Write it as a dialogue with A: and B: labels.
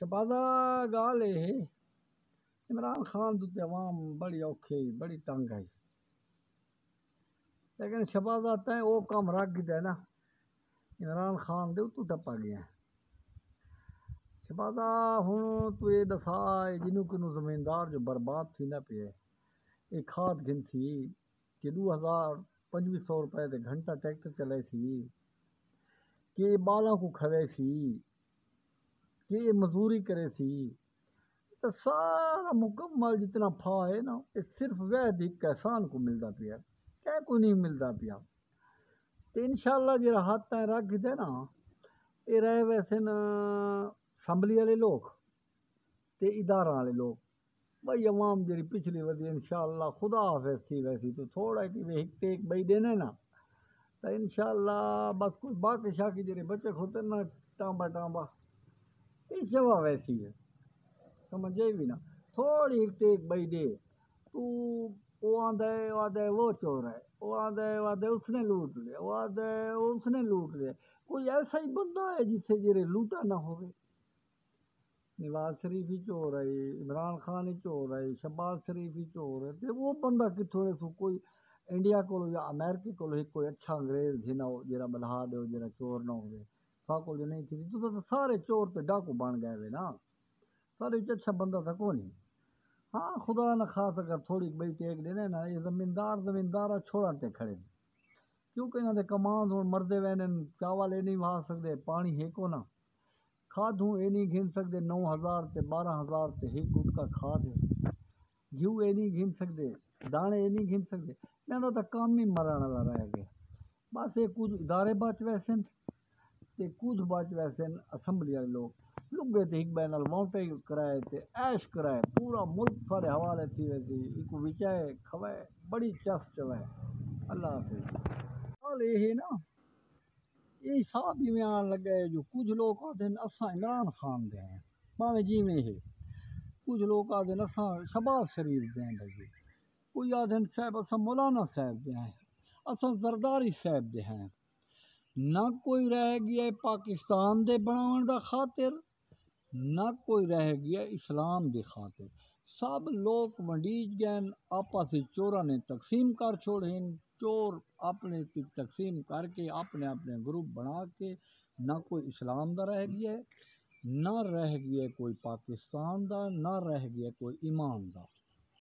A: شہبازہ گال ہے عمران خان تو عوام بڑی اوکھی بڑی تنگ ہے، لیکن شہبازہ تین وہ کام رکھ گیا نا عمران خان دے تو ٹپا گیا شہبازہ ہوں تو یہ دسا جنوں کنوں زمیندار جو برباد تھی نہ پہ یہ کھاد گھن تھی کہ 2500 روپے دے گھنٹہ ٹریکٹر چلے سی کہ یہ بالاں کو کھوے سی کہ یہ مزوری کرے سی تو سارا مکمل جتنا پھا ہے نا یہ صرف وحد ایک کسان کو ملتا پیا کہ کو نہیں ملتا پیا تو انشاءاللہ جی ہاتھ تائیں رکھ دے نا یہ رہے ویسے نا اسمبلی والے لوگ تے ادارہ والے لوگ بھائی عوام جی پچھلی ودی انشاءاللہ خدا حافظ تھی ویسی تو تھوڑا ایک ٹیک بھائی دینے نا تو انشاءاللہ بس کچھ باقی شاقی جی بچے ہوتے نا ٹانبا یہ شوا ویسی ہے سمجھے بھی نا تھوڑی ایک ٹیک بھائی دے تو وہ آدھے وہ چور ہے وہ آدھے اس نے لوٹ لیا وہ آدھے اس نے لوٹ لیا کوئی ایسا ہی بندہ ہے جس سے جرے لوٹا نہ ہوئے نواز شریف ہی چور ہے عمران خان ہی چور ہے شہباز شریف ہی چور ہے تو وہ بندہ کتوں سو کوئی انڈیا کو یا امریکہ کو کوئی اچھا انگریز جنا ہو جرا بلہا دے جرا چور نہ ہوئے فاکو جو نہیں تھی تو سارے چور تے ڈاکو بن گئے ہوئے نا سارے اچھا بندہ تھا کون نہیں ہاں خدا نہ خاص اگر تھوڑی بئی ٹیک دینے نا یہ زمیندار چھوڑا تے کھڑے کیونکہ انہوں نے کمان ہوں مردے وینے چاول یہ نہیں وہا سکتے پانی ہے کو نا کھاد ہوں یہ نہیں گھن سکتے 9000 تے 12000 تے ایک گٹکا کھاد ہے گھیو یہ نہیں گھن سکتے دانے یہ نہیں گھن سکتے نہ تو کام ہی مرن والا رہ گیا بس یہ کچھ ادارے بچ ویسے تے کچھ بچ ویسے اسمبلی والے لوگ لگے تے ایک بین الموٹے کرائے تے عیش کرائے پورا ملک سارے حوالے تھی ویسی ایک وچائے کھوائے بڑی چس چوائے اللہ حافظ حال یہ ہے نا یہ حساب ہی میں آن لگا ہے جو کچھ لوگ آتے ہیں اساں عمران خان دے ہیں باویں جی میں ہے کچھ لوگ آتے ہیں اساں شہباز شریف دے ہیں بھائی کوئی آتے ہیں صاحب اساں مولانا صاحب دے ہیں اساں زرداری صاحب دے ہیں نہ کوئی رہ گیا پاکستان دے بناون دا خاطر نہ کوئی رہ گیا اسلام دی خاطر سب لوگ منڈیج گئے آپس چوراں نے تقسیم کر چھوڑے چور اپنے کی تقسیم کر کے اپنے اپنے گروپ بنا کے نہ کوئی اسلام دا رہ گیا ہے نہ رہ گیا کوئی پاکستان دا نہ رہ گیا کوئی ایمان دا